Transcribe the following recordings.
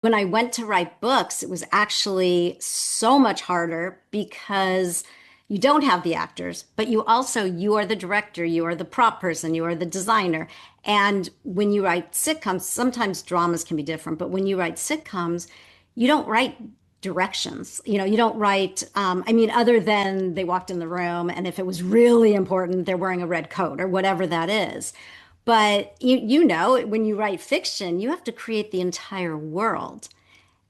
When I went to write books, it was actually so much harder because you don't have the actors, but you are the director, you are the prop person, you are the designer. And when you write sitcoms, sometimes dramas can be different, but when you write sitcoms, you don't write directions. You don't write, other than they walked in the room and if it was really important, they're wearing a red coat or whatever that is. But when you write fiction, you have to create the entire world.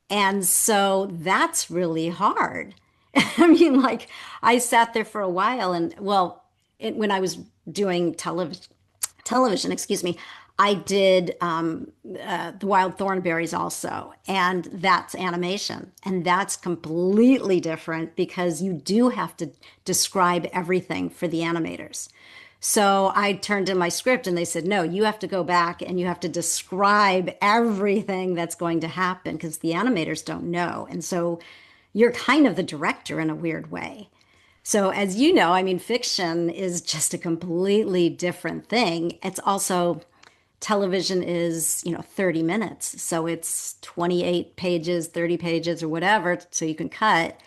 And so that's really hard. I mean, like I sat there for a while and when I was doing television, excuse me, I did the Wild Thornberries also, and that's animation, and that's completely different because you do have to describe everything for the animators. So I turned in my script and they said, no, you have to go back and you have to describe everything that's going to happen because the animators don't know. And so you're kind of the director in a weird way. So, as you know, I mean, fiction is just a completely different thing. It's also television is, 30 minutes. So it's 28 pages, 30 pages, or whatever. So you can cut,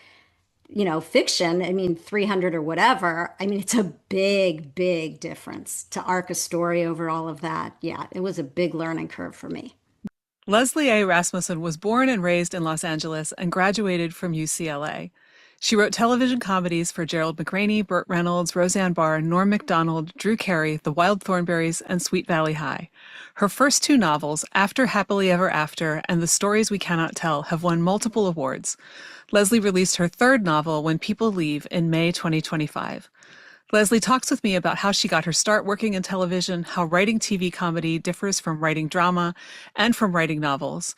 fiction, I mean, 300 or whatever. I mean, it's a big, big difference to arc a story over all of that. Yeah, it was a big learning curve for me. Leslie A. Rasmussen was born and raised in Los Angeles and graduated from UCLA. She wrote television comedies for Gerald McRaney, Burt Reynolds, Roseanne Barr, Norm Macdonald, Drew Carey, The Wild Thornberries, and Sweet Valley High. Her first two novels, After Happily Ever After and The Stories We Cannot Tell, have won multiple awards. Leslie released her third novel, When People Leave, in May 2025. Leslie talks with me about how she got her start working in television, how writing TV comedy differs from writing drama and from writing novels,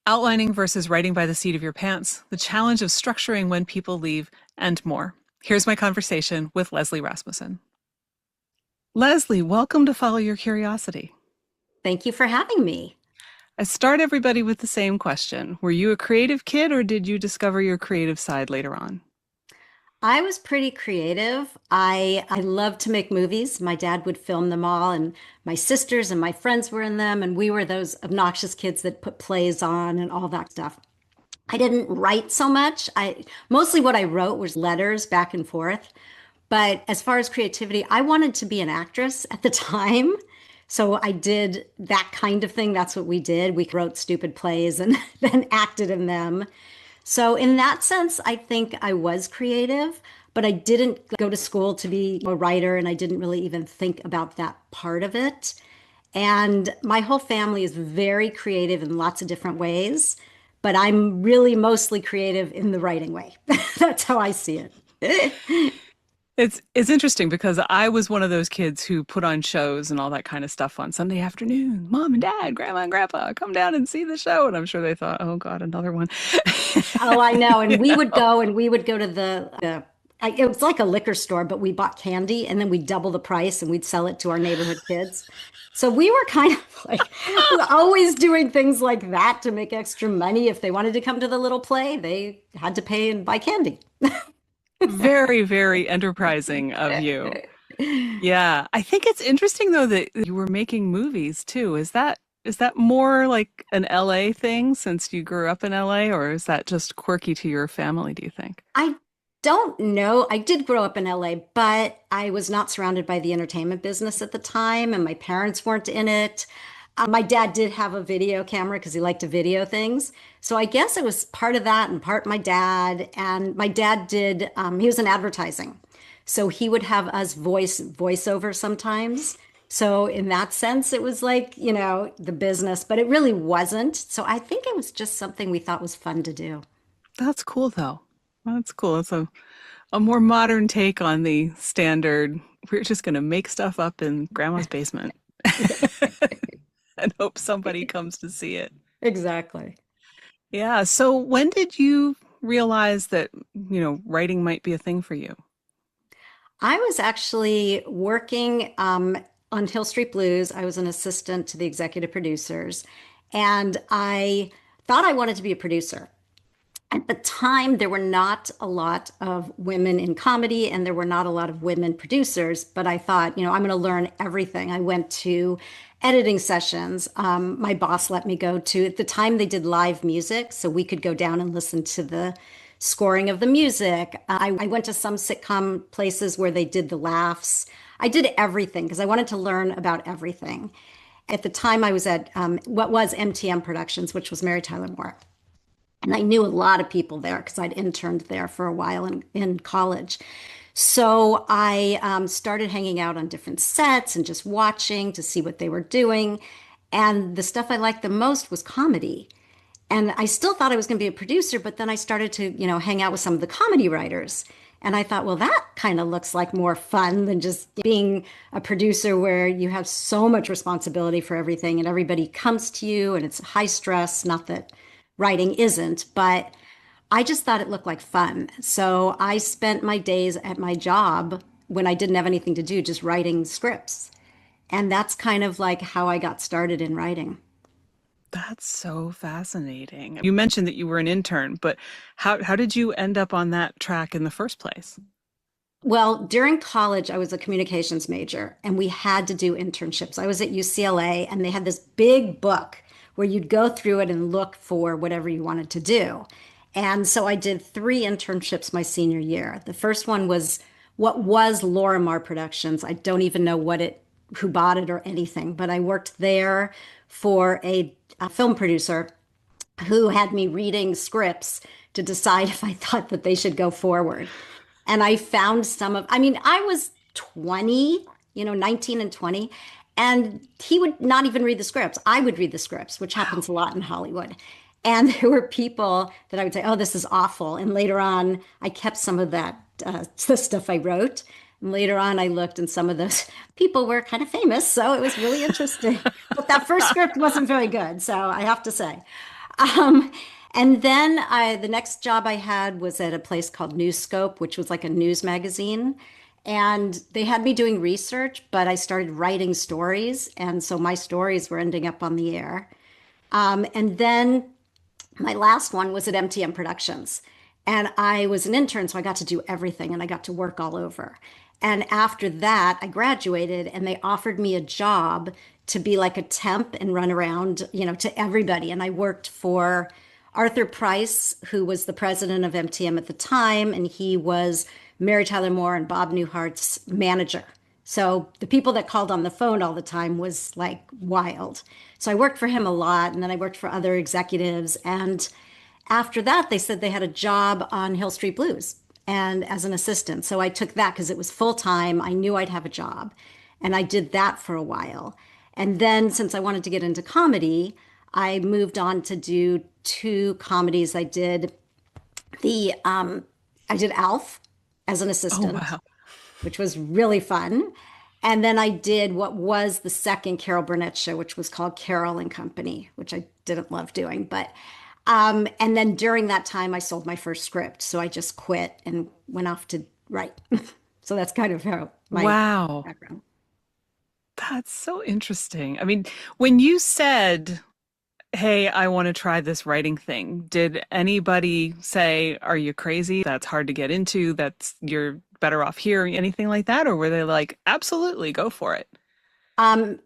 outlining versus writing by the seat of your pants, the challenge of structuring when people leave, and more. Here's my conversation with Leslie Rasmussen. Leslie, welcome to Follow Your Curiosity. Thank you for having me. I start everybody with the same question. Were you a creative kid or did you discover your creative side later on? I was pretty creative. I loved to make movies. My dad would film them all, and my sisters and my friends were in them, and we were those obnoxious kids that put plays on and all that stuff. I didn't write so much. I mostly what I wrote was letters back and forth. But as far as creativity, I wanted to be an actress at the time. So I did that kind of thing. That's what we did. We wrote stupid plays and then acted in them. So, in that sense, I think I was creative, but I didn't go to school to be a writer and I didn't really even think about that part of it. And my whole family is very creative in lots of different ways, but I'm really mostly creative in the writing way. That's how I see it. It's interesting because I was one of those kids who put on shows and all that kind of stuff on Sunday afternoon. Mom and Dad, Grandma and Grandpa, come down and see the show. And I'm sure they thought, oh God, another one. Oh, I know. And we You would know? go and we would go to it was like a liquor store, but we bought candy and then we'd double the price and we'd sell it to our neighborhood kids. So we were kind of like always doing things like that to make extra money. If they wanted to come to the little play, they had to pay and buy candy. Very, very enterprising of you. Yeah. I think it's interesting though that you were making movies too. Is that more like an LA thing since you grew up in LA, or is that just quirky to your family, do you think? I don't know. I did grow up in LA, but I was not surrounded by the entertainment business at the time, and my parents weren't in it. My dad did have a video camera because he liked to video things. So I guess it was part of that and part my dad. And my dad he was in advertising. So he would have us voiceover sometimes. So in that sense, it was like, the business, but it really wasn't. So I think it was just something we thought was fun to do. That's cool though. That's cool. It's a more modern take on the standard. We're just going to make stuff up in grandma's basement and hope somebody comes to see it. Exactly. Yeah. So when did you realize that, writing might be a thing for you? I was actually working on Hill Street Blues. I was an assistant to the executive producers, and I thought I wanted to be a producer. At the time, there were not a lot of women in comedy and there were not a lot of women producers, but I thought, I'm going to learn everything. I went to editing sessions. My boss let me go to, at the time, they did live music, so we could go down and listen to the scoring of the music. I went to some sitcom places where they did the laughs. I did everything because I wanted to learn about everything. At the time, I was at what was MTM Productions, which was Mary Tyler Moore. And I knew a lot of people there because I'd interned there for a while in college. So I started hanging out on different sets and just watching to see what they were doing. And the stuff I liked the most was comedy. And I still thought I was going to be a producer, but then I started to, hang out with some of the comedy writers. And I thought, well, that kind of looks like more fun than just being a producer where you have so much responsibility for everything and everybody comes to you and it's high stress. Not that writing isn't, but I just thought it looked like fun. So I spent my days at my job when I didn't have anything to do, just writing scripts. And that's kind of like how I got started in writing. That's so fascinating. You mentioned that you were an intern, but how did you end up on that track in the first place? Well, during college, I was a communications major and we had to do internships. I was at UCLA and they had this big book where you'd go through it and look for whatever you wanted to do. And so I did three internships my senior year. The first one was what was Lorimar Productions. I don't even know who bought it or anything, but I worked there for a film producer who had me reading scripts to decide if I thought that they should go forward. And I found I was 20, 19 and 20, and he would not even read the scripts. I would read the scripts, which Wow. happens a lot in Hollywood. And there were people that I would say, oh, this is awful. And later on, I kept some of that, the stuff I wrote. And later on, I looked, and some of those people were kind of famous. So it was really interesting. But that first script wasn't very good. So I have to say. Um, and then the next job I had was at a place called Newscope, which was like a news magazine. And they had me doing research, but I started writing stories. And so my stories were ending up on the air. And then my last one was at MTM Productions. And I was an intern, so I got to do everything and I got to work all over. And after that, I graduated and they offered me a job to be like a temp and run around, to everybody. And I worked for Arthur Price, who was the president of MTM at the time, and he was Mary Tyler Moore and Bob Newhart's manager. So the people that called on the phone all the time was like wild. So I worked for him a lot, and then I worked for other executives. And after that, they said they had a job on Hill Street Blues and as an assistant. So I took that because it was full time. I knew I'd have a job. And I did that for a while. And then since I wanted to get into comedy, I moved on to do two comedies. The I did Alf as an Oh, assistant, wow. which was really fun. And then I did what was the second Carol Burnett show, which was called Carol and Company, which I didn't love doing. But and then during that time, I sold my first script, so I just quit and went off to write. So that's kind of how my Wow. background. That's so interesting. I mean, when you said, "Hey, I want to try this writing thing," did anybody say, "Are you crazy? That's hard to get into. That's you're better off here," anything like that? Or were they like, "Absolutely, go for it."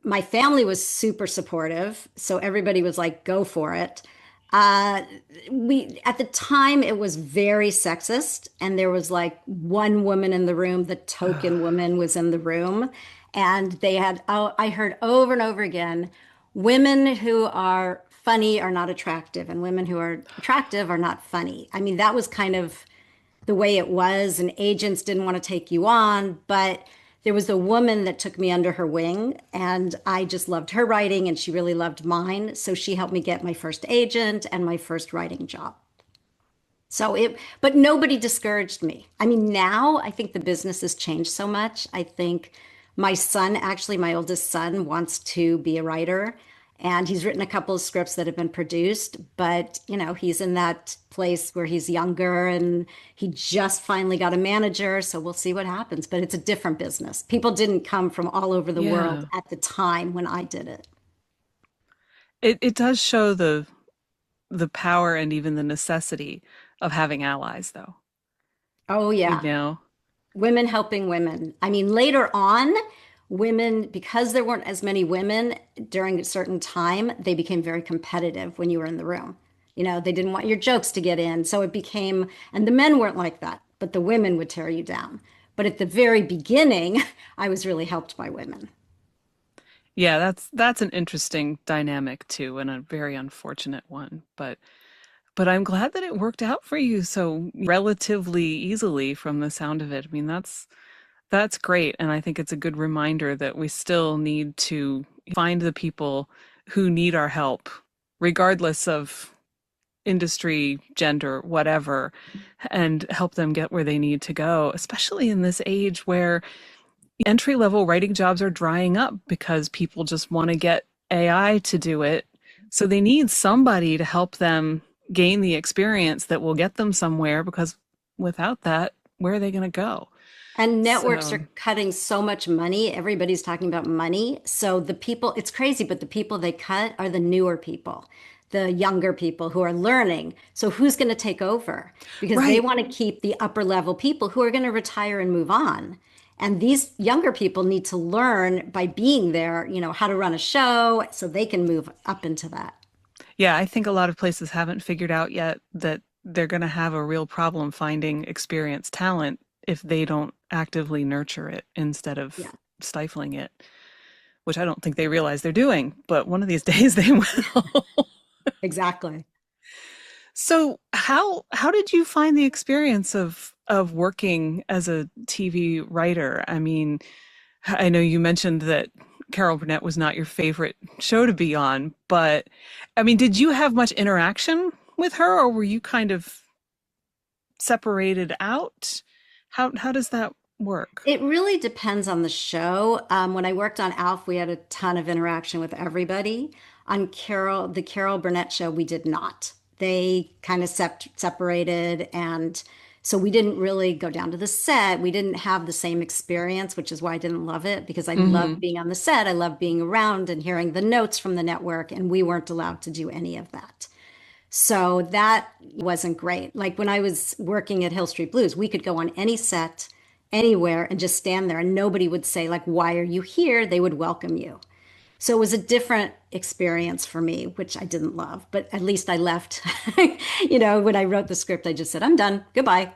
My family was super supportive, so everybody was like, "Go for it." Uh, we at the time it was very sexist, and there was like one woman in the room. The token woman was in the room, and they had. Oh, I heard over and over again, women who are funny are not attractive, and women who are attractive are not funny. I mean, that was kind of the way it was, and agents didn't want to take you on. But there was a woman that took me under her wing, and I just loved her writing, and she really loved mine. So she helped me get my first agent and my first writing job. But nobody discouraged me. I mean, now I think the business has changed so much. I think my son, actually, my oldest son, wants to be a writer, and he's written a couple of scripts that have been produced. But, he's in that place where he's younger and he just finally got a manager. So we'll see what happens. But it's a different business. People didn't come from all over the world Yeah. at the time when I did it. It does show the power and even the necessity of having allies, though. Oh, You yeah. know? Women helping women. I mean, later on, women, because there weren't as many women during a certain time, they became very competitive when you were in the room. They didn't want your jokes to get in. So it became, and the men weren't like that, but the women would tear you down. But at the very beginning, I was really helped by women. Yeah, that's an interesting dynamic too, and a very unfortunate one. But I'm glad that it worked out for you so relatively easily from the sound of it. I mean, that's great, and I think it's a good reminder that we still need to find the people who need our help, regardless of industry, gender, whatever, and help them get where they need to go, especially in this age where entry level writing jobs are drying up because people just want to get AI to do it. So they need somebody to help them gain the experience that will get them somewhere because without that, where are they going to go? And networks So, are cutting so much money. Everybody's talking about money. So the people, it's crazy, but the people they cut are the newer people, the younger people who are learning. So who's going to take over? Because they right. want to keep the upper level people who are going to retire and move on. And these younger people need to learn by being there, how to run a show so they can move up into that. Yeah, I think a lot of places haven't figured out yet that they're going to have a real problem finding experienced talent if they don't actively nurture it instead Yeah, of stifling it, which I don't think they realize they're doing, but one of these days they will. exactly. So how did you find the experience of working as a TV writer? I mean, I know you mentioned that Carol Burnett was not your favorite show to be on, but I mean, did you have much interaction with her, or were you kind of separated out? How does that work? It really depends on the show. When I worked on Alf, we had a ton of interaction with everybody. On the Carol Burnett show, we did not. They kind of separated, and so we didn't really go down to the set. We didn't have the same experience, which is why I didn't love it because I love Hmm. being on the set. I love being around and hearing the notes from the network, and we weren't allowed to do any of that. So that wasn't great. Like when I was working at Hill Street Blues, we could go on any set, anywhere, and just stand there, and nobody would say, like, why are you here? They would welcome you. So it was a different experience for me, which I didn't love, but at least I left. When I wrote the script, I just said, I'm done. Goodbye.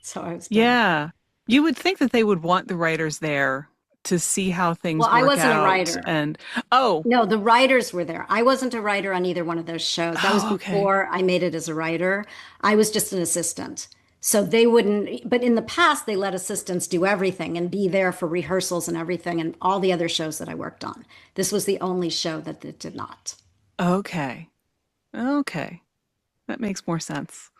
So I was done. Yeah. You would think that they would want the writers there to see how Well, things I work wasn't a out writer. and oh, No, the writers were there. I wasn't a writer on either one of those shows. That was oh, okay. before I made it as a writer. I was just an assistant. So they wouldn't, but in the past, they let assistants do everything and be there for rehearsals and everything and all the other shows that I worked on. This was the only show that it did not. Okay. Okay. That makes more sense.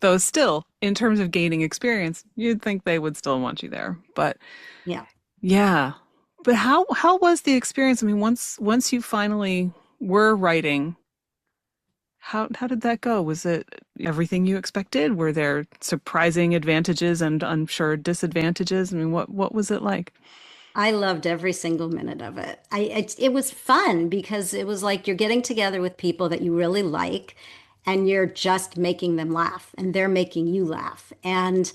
Though still, in terms of gaining experience, you'd think they would still want you there. But Yeah. yeah. But how was the experience? I mean, once you finally were writing, how did that go? Was it everything you expected? Were there surprising advantages and I'm sure disadvantages? I mean, what was it like? I loved every single minute of it. It was fun because it was like you're getting together with people that you really like and you're just making them laugh and they're making you laugh. And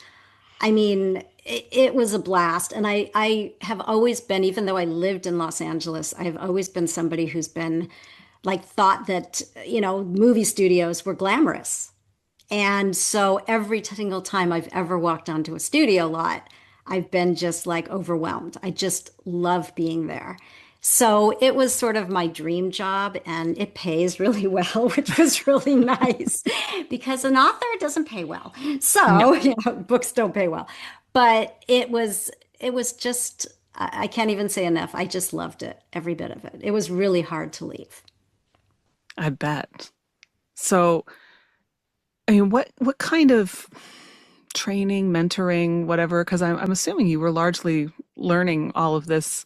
I mean, it was a blast. And I have always been, even though I lived in Los Angeles, I have always been somebody who's been like thought that, movie studios were glamorous. And so every single time I've ever walked onto a studio lot, I've been just like overwhelmed. I just love being there. So it was sort of my dream job and it pays really well, which was really nice because an author doesn't pay well. No. So, books don't pay well. But it was just I can't even say enough. I just loved it, every bit of it. It was really hard to leave. I bet. So, I mean, what kind of training, mentoring, whatever? Because I'm assuming you were largely learning all of this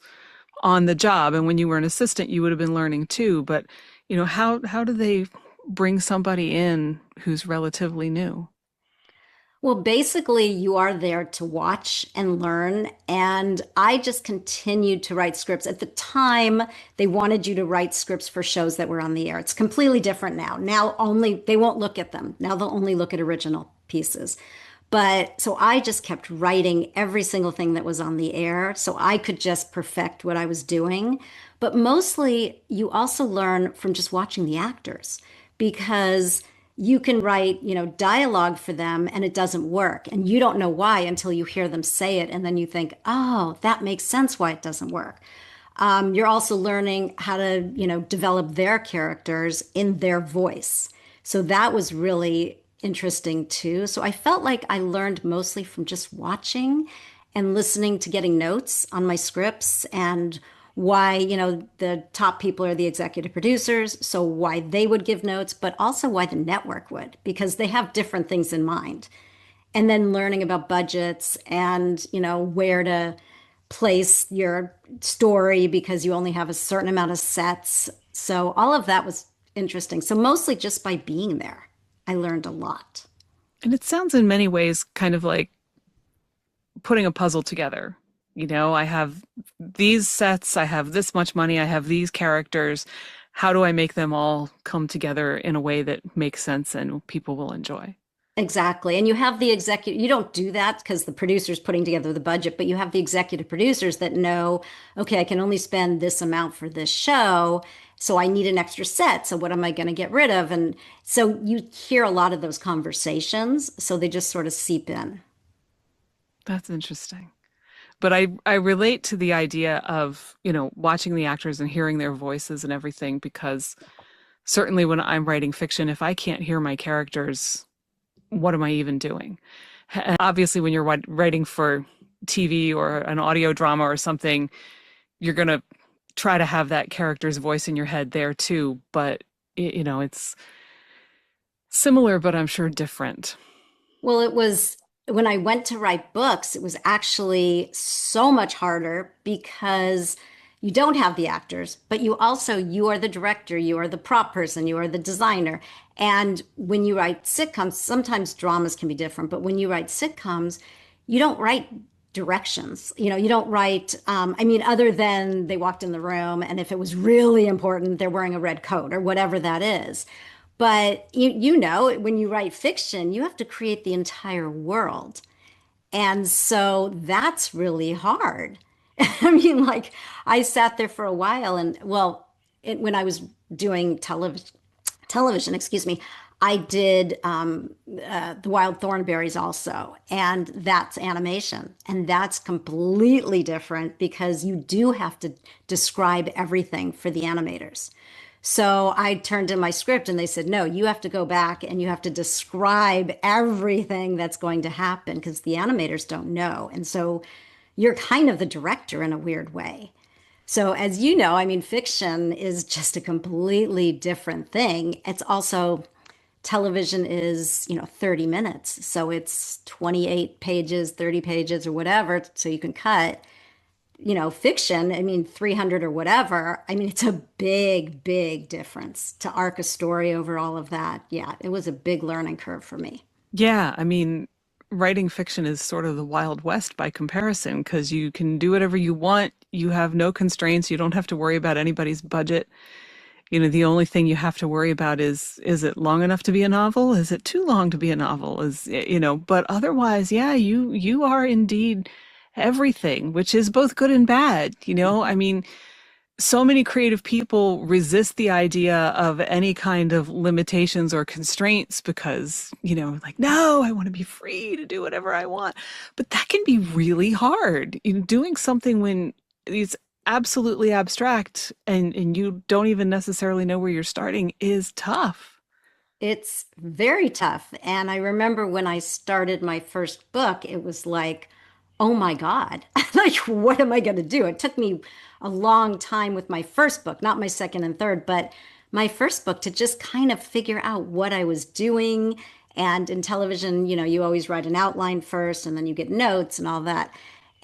on the job, and when you were an assistant, you would have been learning too. But how do they bring somebody in who's relatively new? Well, basically, you are there to watch and learn. And I just continued to write scripts. At the time, they wanted you to write scripts for shows that were on the air. It's completely different now. Now, only they won't look at them. Now, they'll only look at original pieces. But so I just kept writing every single thing that was on the air so I could just perfect what I was doing. But mostly, you also learn from just watching the actors because you can write, dialogue for them and it doesn't work. And you don't know why until you hear them say it. And then you think, oh, that makes sense why it doesn't work. You're also learning how to, develop their characters in their voice. So that was really interesting too. So I felt like I learned mostly from just watching and listening to getting notes on my scripts and why, the top people are the executive producers, so why they would give notes, but also why the network would, because they have different things in mind. And then learning about budgets and, where to place your story because you only have a certain amount of sets. So all of that was interesting. So mostly just by being there, I learned a lot. And it sounds in many ways kind of like putting a puzzle together. I have these sets, I have this much money, I have these characters. How do I make them all come together in a way that makes sense and people will enjoy? Exactly. And you have the executive, you don't do that because the producer's putting together the budget, but you have the executive producers that know, okay, I can only spend this amount for this show. So I need an extra set. So what am I going to get rid of? And so you hear a lot of those conversations. So they just sort of seep in. That's interesting. But I relate to the idea of, watching the actors and hearing their voices and everything, because certainly when I'm writing fiction, if I can't hear my characters, what am I even doing? And obviously, when you're writing for TV or an audio drama or something, you're going to try to have that character's voice in your head there too. But, it's similar, but I'm sure different. Well, it was when I went to write books, it was actually so much harder because you don't have the actors, but you are the director, you are the prop person, you are the designer. And when you write sitcoms, sometimes dramas can be different, but when you write sitcoms, you don't write directions. You don't write, other than they walked in the room and if it was really important, they're wearing a red coat or whatever that is. But when you write fiction, you have to create the entire world. And so that's really hard. Like I sat there for a while and when I was doing television, excuse me, I did The Wild Thornberrys also, and that's animation. And that's completely different because you do have to describe everything for the animators. So I turned in my script and they said, no, you have to go back and you have to describe everything that's going to happen because the animators don't know. And so you're kind of the director in a weird way. So, as you know, fiction is just a completely different thing. It's also television is, 30 minutes. So it's 28 pages, 30 pages, or whatever. So you can cut, fiction, 300 or whatever. It's a big, big difference to arc a story over all of that. Yeah, it was a big learning curve for me. Yeah, writing fiction is sort of the Wild West by comparison because you can do whatever you want. You have no constraints. You don't have to worry about anybody's budget. The only thing you have to worry about is it long enough to be a novel? Is it too long to be a novel? But otherwise, yeah, you are indeed everything, which is both good and bad. So many creative people resist the idea of any kind of limitations or constraints because, like, no, I want to be free to do whatever I want. But that can be really hard. Doing something when it's absolutely abstract and you don't even necessarily know where you're starting is tough. It's very tough. And I remember when I started my first book, it was like, oh my God, like, what am I going to do? It took me a long time with my first book, not my second and third, but my first book to just kind of figure out what I was doing. And in television, you always write an outline first and then you get notes and all that.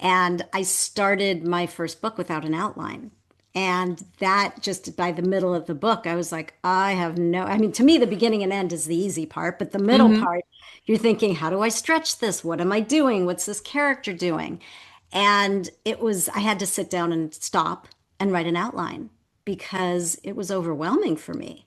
And I started my first book without an outline. And that just by the middle of the book, I was like, I mean, to me, the beginning and end is the easy part, but the middle Hmm. part, you're thinking, how do I stretch this? What am I doing? What's this character doing? And I had to sit down and stop and write an outline because it was overwhelming for me.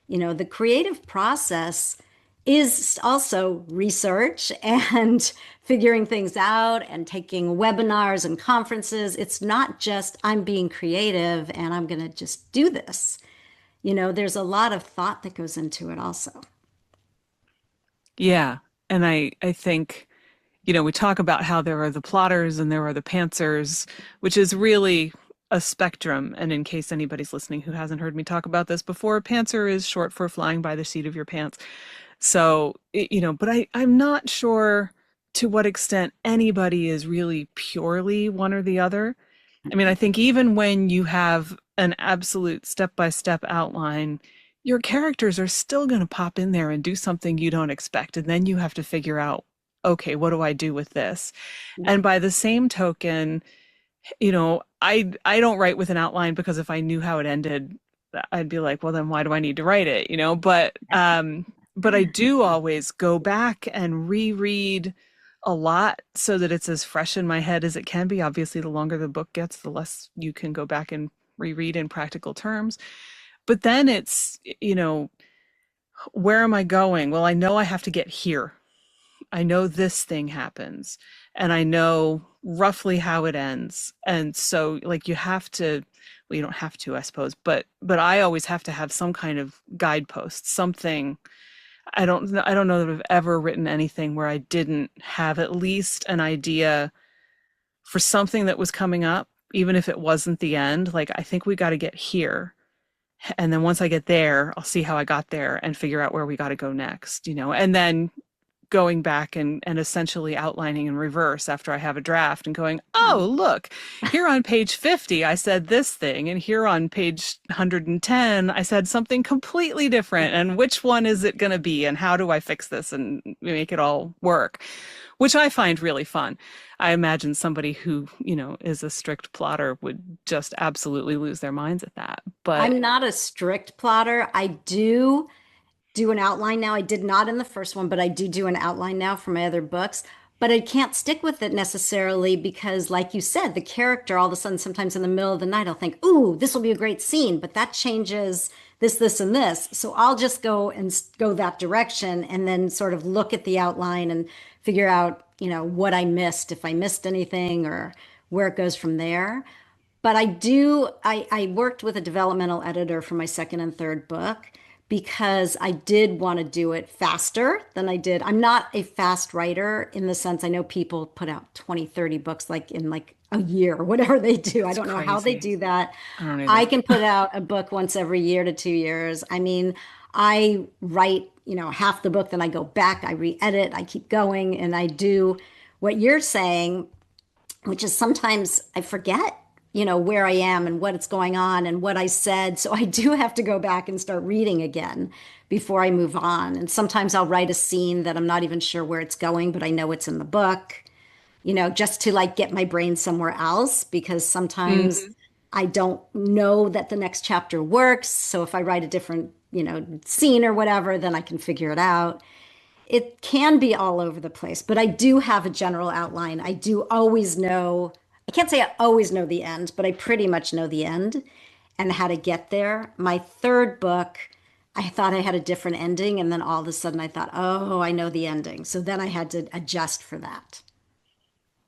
The creative process is also research and figuring things out and taking webinars and conferences. It's not just I'm being creative and I'm going to just do this. There's a lot of thought that goes into it also. Yeah. And I think, we talk about how there are the plotters and there are the pantsers, which is really a spectrum. And in case anybody's listening who hasn't heard me talk about this before, pantser is short for flying by the seat of your pants. So, but I'm not sure to what extent anybody is really purely one or the other. I mean, I think even when you have an absolute step-by-step outline, your characters are still going to pop in there and do something you don't expect. And then you have to figure out, okay, what do I do with this? Yeah. And by the same token, I don't write with an outline because if I knew how it ended, I'd be like, well, then why do I need to write it? But I do always go back and reread a lot so that it's as fresh in my head as it can be. Obviously, the longer the book gets, the less you can go back and reread in practical terms. But then it's, where am I going? Well, I know I have to get here. I know this thing happens and I know roughly how it ends. And so like you have to, well, you don't have to, I suppose, but I always have to have some kind of guidepost, something. I don't know that I've ever written anything where I didn't have at least an idea for something that was coming up, even if it wasn't the end. Like I think we got to get here. And then once I get there, I'll see how I got there and figure out where we got to go next, and then going back and essentially outlining in reverse after I have a draft and going, oh, look, here on page 50, I said this thing. And here on page 110, I said something completely different. And which one is it going to be? And how do I fix this and make it all work? Which I find really fun. I imagine somebody who, is a strict plotter would just absolutely lose their minds at that. But I'm not a strict plotter. I do an outline now. I did not in the first one, but I do an outline now for my other books. But I can't stick with it necessarily because, like you said, the character all of a sudden, sometimes in the middle of the night, I'll think, "Ooh, this will be a great scene," but that changes this, and this. So I'll just go that direction, and then sort of look at the outline and figure out, what I missed, if I missed anything, or where it goes from there. But I worked with a developmental editor for my second and third book because I did want to do it faster than I did. I'm not a fast writer in the sense I know people put out 20, 30 books like in like a year or whatever they do. I it's don't know how they crazy. do that. I don't I either. can put out a book once every year to 2 years. I mean, I write, half the book, then I go back, I re-edit, I keep going, and I do what you're saying, which is sometimes I forget, where I am and what's going on and what I said. So I do have to go back and start reading again before I move on. And sometimes I'll write a scene that I'm not even sure where it's going, but I know it's in the book, just to like get my brain somewhere else because sometimes Mhm. I don't know that the next chapter works. So if I write a different, scene or whatever, then I can figure it out. It can be all over the place, but I do have a general outline. I do always know, I can't say I always know the end, but I pretty much know the end and how to get there. My third book, I thought I had a different ending, and then all of a sudden I thought, oh, I know the ending. So then I had to adjust for that.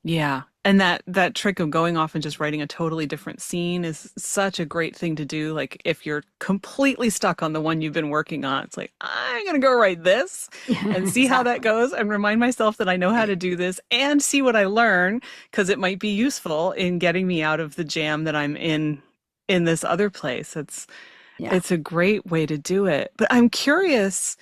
Yeah. And that trick of going off and just writing a totally different scene is such a great thing to do. Like if you're completely stuck on the one you've been working on, it's like, I'm gonna go write this and see how that Exactly. goes and remind myself that I know how to do this and see what I learn because it might be useful in getting me out of the jam that I'm in this other place. Yeah. It's a great way to do it. But I'm curious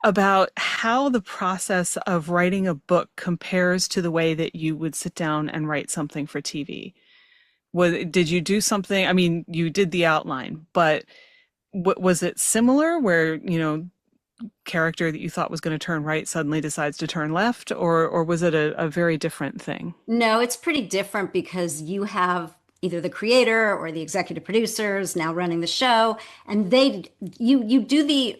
about how the process of writing a book compares to the way that you would sit down and write something for TV. Did you do something? I mean, you did the outline, but was it similar where, character that you thought was going to turn right suddenly decides to turn left, or was it a very different thing? No, it's pretty different because you have either the creator or the executive producers now running the show, and you do the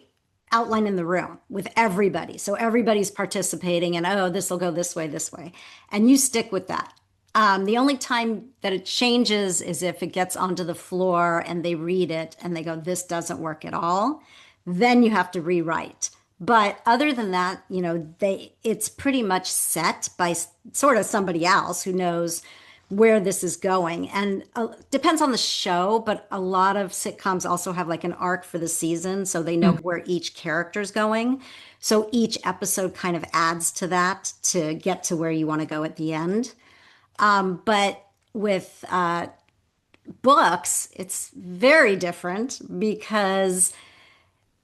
outline in the room with everybody. So everybody's participating and, oh, this will go this way. And you stick with that. The only time that it changes is if it gets onto the floor and they read it and they go, this doesn't work at all. Then you have to rewrite. But other than that, it's pretty much set by sort of somebody else who knows where this is going. And depends on the show, but a lot of sitcoms also have like an arc for the season, so they know Mm. where each character's going. So each episode kind of adds to that to get to where you want to go at the end. But with books, it's very different because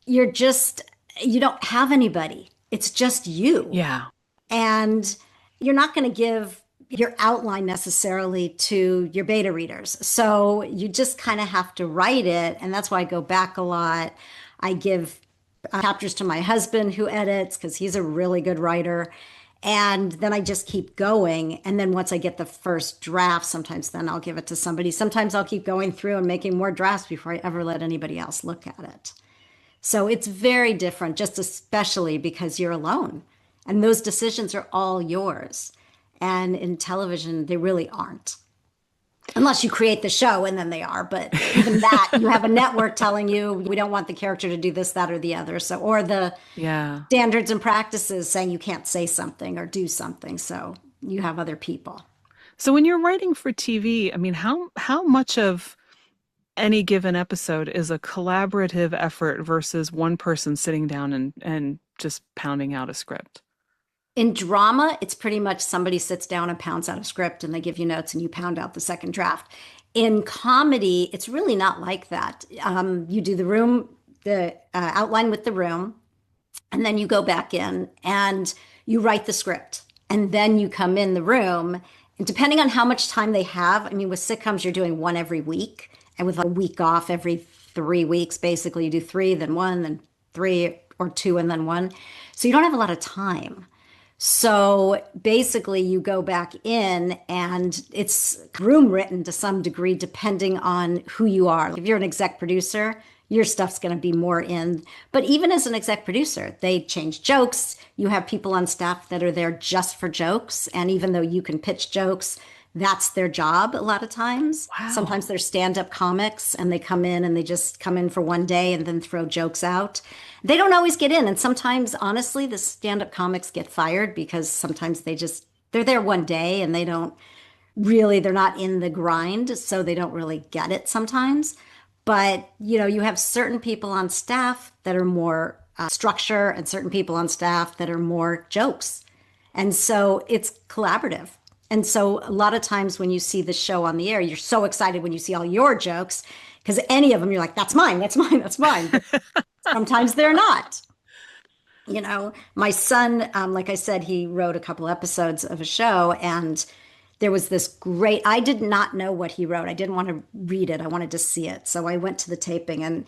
you're just, you don't have anybody. It's just you. Yeah. And you're not going to give your outline necessarily to your beta readers. So you just kind of have to write it. And that's why I go back a lot. I give chapters to my husband who edits because he's a really good writer. And then I just keep going. And then once I get the first draft, sometimes then I'll give it to somebody. Sometimes I'll keep going through and making more drafts before I ever let anybody else look at it. So it's very different, just especially because you're alone and those decisions are all yours. And in television, they really aren't. Unless you create the show and then they are. But even that, you have a network telling you we don't want the character to do this, that, or the other. So, or the Yeah. standards and practices saying you can't say something or do something. So you have other people. So when you're writing for TV, I mean, how much of any given episode is a collaborative effort versus one person sitting down and just pounding out a script? In drama, it's pretty much somebody sits down and pounds out a script and they give you notes and you pound out the second draft. In comedy, it's really not like that. You do the outline with the room, and then you go back in and you write the script. And then you come in the room. And depending on how much time they have, I mean, with sitcoms, you're doing one every week. And with a week off every 3 weeks, basically, you do three, then one, then three, or two, and then one. So you don't have a lot of time. So basically, you go back in and it's room written to some degree, depending on who you are. If you're an exec producer, your stuff's going to be more in. But even as an exec producer, they change jokes. You have people on staff that are there just for jokes. And even though you can pitch jokes, that's their job a lot of times. Wow. Sometimes they're stand-up comics and they come in and they just come in for one day and then throw jokes out. They don't always get in. And sometimes, honestly, the stand-up comics get fired because sometimes they're there one day and they're not in the grind. So they don't really get it sometimes. But, you have certain people on staff that are more structure and certain people on staff that are more jokes. And so it's collaborative. And so a lot of times when you see the show on the air, you're so excited when you see all your jokes because any of them, you're like, that's mine, that's mine, that's mine. But sometimes they're not. My son, like I said, he wrote a couple episodes of a show and there was this great, I did not know what he wrote. I didn't want to read it. I wanted to see it. So I went to the taping and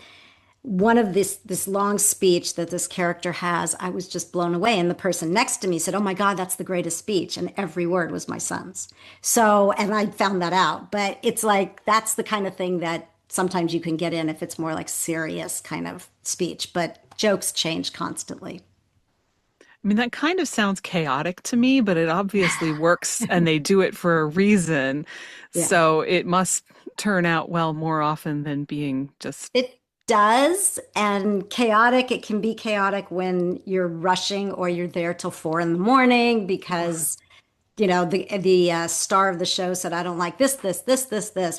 one of this long speech that this character has, I was just blown away. And the person next to me said, "Oh my God, that's the greatest speech." And every word was my son's. So, and I found that out. But it's like, that's the kind of thing that sometimes you can get in if it's more like serious kind of speech. But jokes change constantly. I mean, that kind of sounds chaotic to me, but it obviously works and they do it for a reason. Yeah. So it must turn out well more often than being just, It does. And chaotic, it can be chaotic when you're rushing or you're there till 4 in the morning because, the star of the show said, "I don't like this,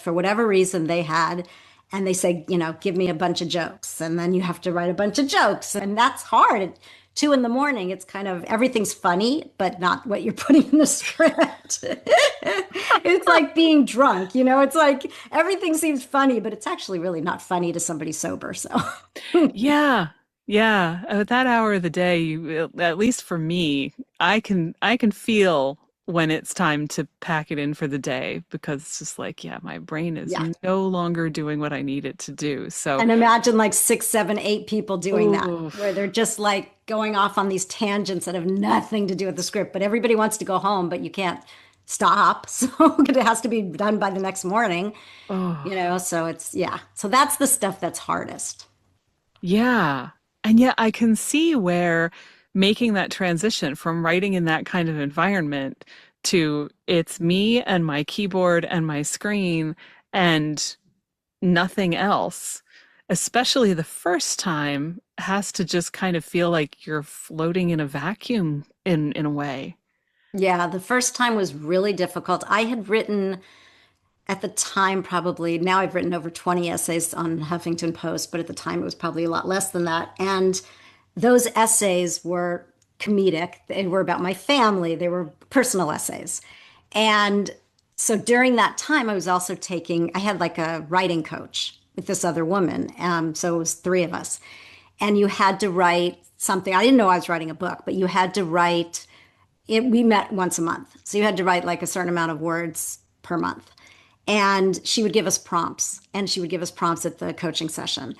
for whatever reason they had." And they say, "Give me a bunch of jokes." And then you have to write a bunch of jokes. And that's hard. At 2 in the morning, it's kind of everything's funny, but not what you're putting in the script. It's like being drunk, it's like everything seems funny, but it's actually really not funny to somebody sober. So, yeah, yeah. At that hour of the day, at least for me, I can feel when it's time to pack it in for the day because it's just like, yeah, my brain is yeah. no longer doing what I need it to do. So, And imagine like 6, 7, 8 people doing that, ooh, where they're just like going off on these tangents that have nothing to do with the script, but everybody wants to go home, but you can't stop. So it has to be done by the next morning, Oh, so it's, yeah. So that's the stuff that's hardest. yeah. And yet I can see where making that transition from writing in that kind of environment to it's me and my keyboard and my screen and nothing else, especially the first time, has to just kind of feel like you're floating in a vacuum in a way. Yeah, the first time was really difficult. I had written at the time, probably now I've written over 20 essays on Huffington Post, but at the time it was probably a lot less than that. And those essays were comedic. They were about my family, they were personal essays. And so during that time, I had like a writing coach with this other woman. So it was three of us. And you had to write something. I didn't know I was writing a book, but you had to write we met once a month. So you had to write like a certain amount of words per month. And she would give us prompts, and she would give us prompts at the coaching session.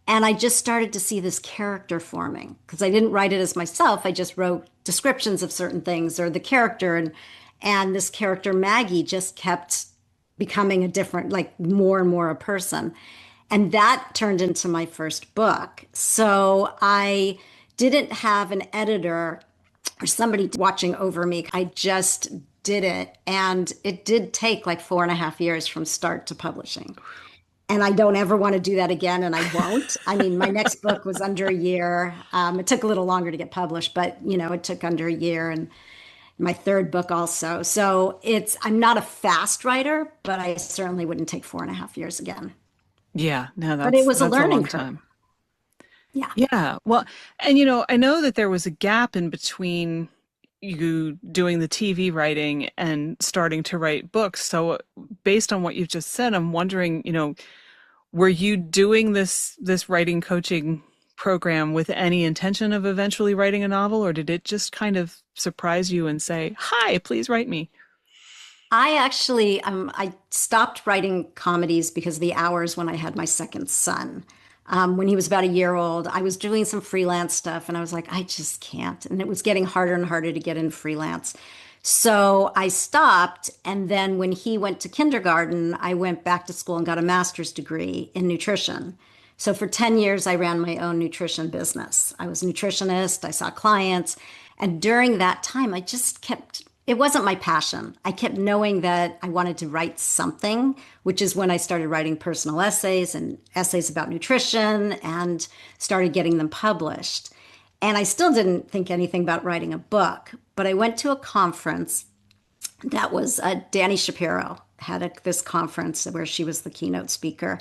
And I just started to see this character forming because I didn't write it as myself. I just wrote descriptions of certain things or the character. And this character, Maggie, just kept becoming a different, like more and more a person. And that turned into my first book. So I didn't have an editor or somebody watching over me. I just did it. And it did take like 4.5 years from start to publishing. And I don't ever want to do that again, and I won't. I mean, my next book was under a year. It took a little longer to get published, but it took under a year, and my third book also. So I'm not a fast writer, but I certainly wouldn't take 4.5 years again. Yeah, no, But it was a that's a learning long curve. time. Yeah. Yeah. Well, and I know that there was a gap in between you doing the TV writing and starting to write books. So based on what you've just said, I'm wondering, were you doing this writing coaching program with any intention of eventually writing a novel, or did it just kind of surprise you and say, "Hi, please write me"? I stopped writing comedies because of the hours when I had my second son. When he was about a year old, I was doing some freelance stuff and I was like, I just can't. And it was getting harder and harder to get in freelance. So I stopped. And then when he went to kindergarten, I went back to school and got a master's degree in nutrition. So for 10 years, I ran my own nutrition business. I was a nutritionist, I saw clients. And during that time, it wasn't my passion. I kept knowing that I wanted to write something, which is when I started writing personal essays and essays about nutrition and started getting them published. And I still didn't think anything about writing a book, but I went to a conference that was Danny Shapiro had this conference where she was the keynote speaker.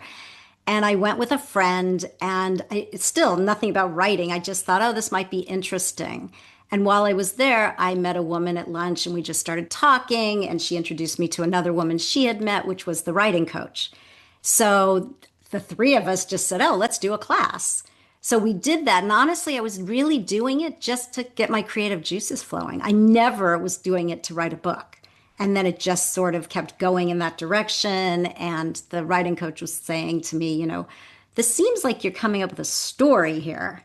And I went with a friend, and it's still nothing about writing. I just thought, oh, this might be interesting. And while I was there, I met a woman at lunch, and we just started talking. And she introduced me to another woman she had met, which was the writing coach. So the three of us just said, oh, let's do a class. So we did that. And honestly, I was really doing it just to get my creative juices flowing. I never was doing it to write a book. And then it just sort of kept going in that direction. And the writing coach was saying to me, this seems like you're coming up with a story here.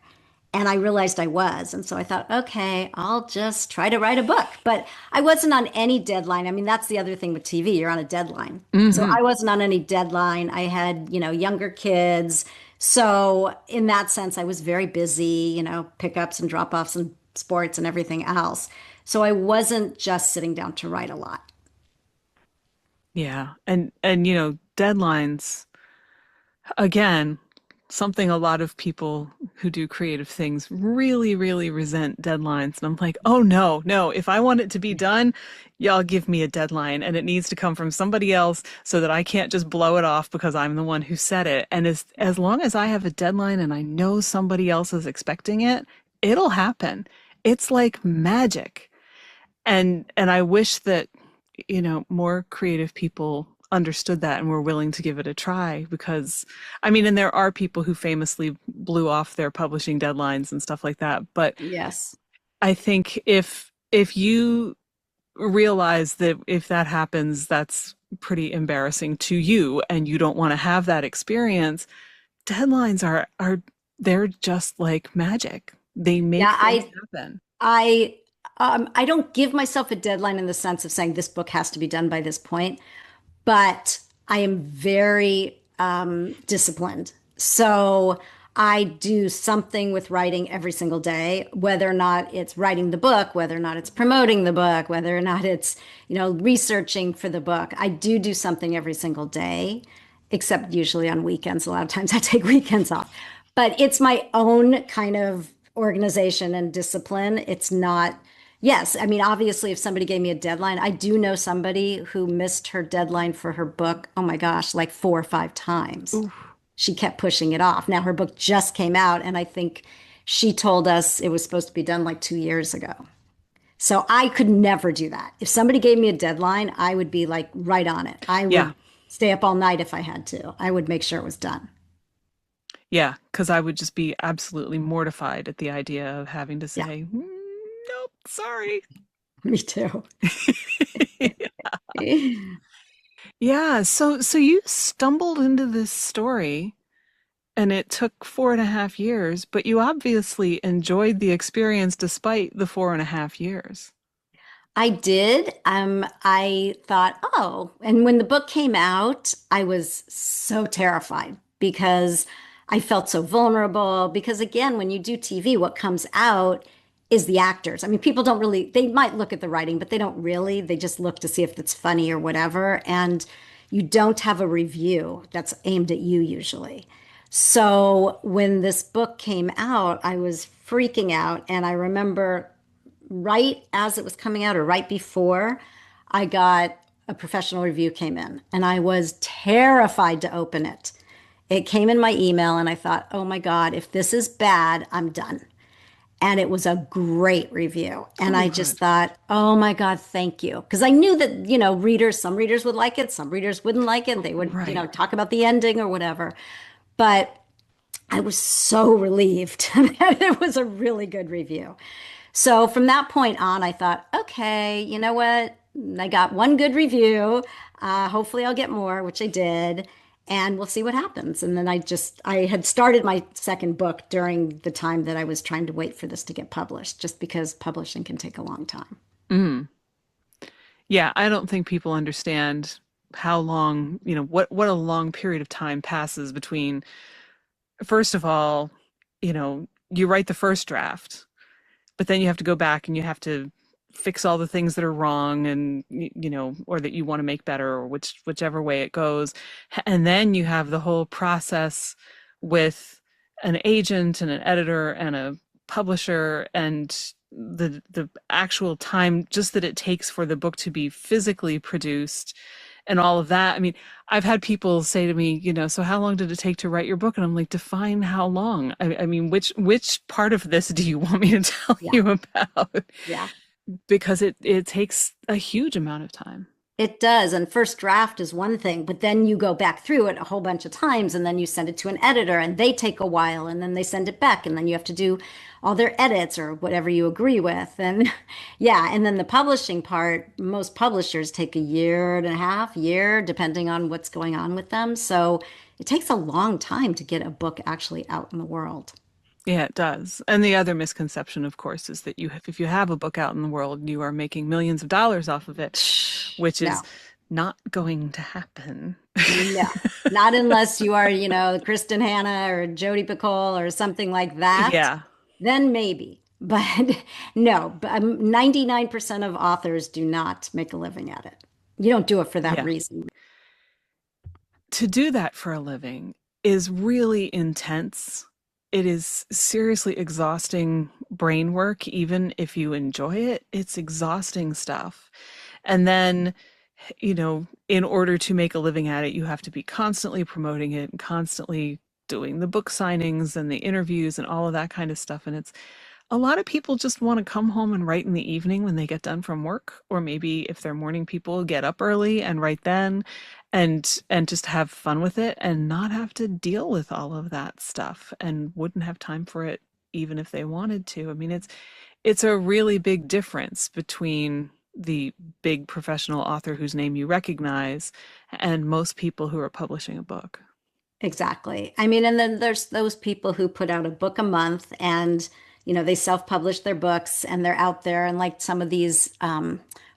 And I realized I was. And so I thought, okay, I'll just try to write a book. But I wasn't on any deadline. I mean, that's the other thing with TV, you're on a deadline. So Hmm. I wasn't on any deadline. I had, younger kids. So in that sense, I was very busy, pickups and drop offs and sports and everything else. So I wasn't just sitting down to write a lot. Yeah. And deadlines, again, something a lot of people who do creative things really, really resent deadlines. And I'm like, oh no, no, if I want it to be done, y'all give me a deadline and it needs to come from somebody else so that I can't just blow it off because I'm the one who said it. And as long as I have a deadline and I know somebody else is expecting it, it'll happen. It's like magic. And I wish that, more creative people understood that and were willing to give it a try because I mean, and there are people who famously blew off their publishing deadlines and stuff like that, but Yes. I think if you realize that if that happens, that's pretty embarrassing to you and you don't want to have that experience, deadlines are they're just like magic. They make Yeah, things happen. I I don't give myself a deadline in the sense of saying this book has to be done by this point, but I am very disciplined. So I do something with writing every single day, whether or not it's writing the book, whether or not it's promoting the book, whether or not it's, researching for the book. I do something every single day, except usually on weekends. A lot of times I take weekends off, but it's my own kind of organization and discipline. It's not. Yes, I mean, obviously, if somebody gave me a deadline, I do know somebody who missed her deadline for her book, oh my gosh, like 4 or 5 times. Oof. She kept pushing it off. Now her book just came out, and I think she told us it was supposed to be done like 2 years ago. So I could never do that. If somebody gave me a deadline, I would be like right on it. I Yeah. would stay up all night if I had to. I would make sure it was done. Yeah, because I would just be absolutely mortified at the idea of having to Yeah, say, nope, sorry." me too. Yeah, so you stumbled into this story and it took 4.5 years, but you obviously enjoyed the experience despite the 4.5 years. I did. I thought, oh, and when the book came out, I was so terrified because I felt so vulnerable. Because again, when you do TV, what comes out is the actors. I mean, people don't really, they might look at the writing, but they don't really. They just look to see if it's funny or whatever. And you don't have a review that's aimed at you usually. So when this book came out, I was freaking out. And I remember right as it was coming out or right before, I got a professional review came in and I was terrified to open it. It came in my email and I thought, oh my God, if this is bad, I'm done. And it was a great review. And Oh, I just good. thought, oh my God, thank you. Because I knew that, some readers would like it, some readers wouldn't like it. They would, Right. talk about the ending or whatever. But I was so relieved that it was a really good review. So from that point on, I thought, okay, you know what? I got one good review. Hopefully, I'll get more, which I did, and we'll see what happens. And then I had started my second book during the time that I was trying to wait for this to get published, just because publishing can take a long time. Mm. Yeah, I don't think people understand how long, what a long period of time passes between, first of all, you write the first draft, but then you have to go back and you have to fix all the things that are wrong and or that you want to make better, or whichever way it goes. And then you have the whole process with an agent and an editor and a publisher, and the actual time just that it takes for the book to be physically produced and all of that. I mean, I've had people say to me, so how long did it take to write your book? And I'm like, define how long. I mean, which part of this do you want me to tell Yeah, you about? yeah. Because it takes a huge amount of time. It does. And first draft is one thing, but then you go back through it a whole bunch of times and then you send it to an editor and they take a while and then they send it back and then you have to do all their edits or whatever you agree with. And yeah, and then the publishing part, most publishers take a year and a half, year, depending on what's going on with them. So it takes a long time to get a book actually out in the world. Yeah, it does. And the other misconception, of course, is that if you have a book out in the world, you are making millions of dollars off of it, which is No, not going to happen. no, not unless you are, Kristen Hanna or Jodi Picoult or something like that. Yeah, Then maybe. But no, but 99% of authors do not make a living at it. You don't do it for that yeah. reason. To do that for a living is really intense. It is seriously exhausting brain work, even if you enjoy it. It's exhausting stuff. And then, in order to make a living at it, you have to be constantly promoting it and constantly doing the book signings and the interviews and all of that kind of stuff. And it's a lot of people just want to come home and write in the evening when they get done from work, or maybe if they're morning people, get up early and write then, and just have fun with it and not have to deal with all of that stuff, and wouldn't have time for it even if they wanted to. I mean, it's a really big difference between the big professional author whose name you recognize and most people who are publishing a book. Exactly. I mean, and then there's those people who put out a book a month and they self-publish their books and they're out there and like some of these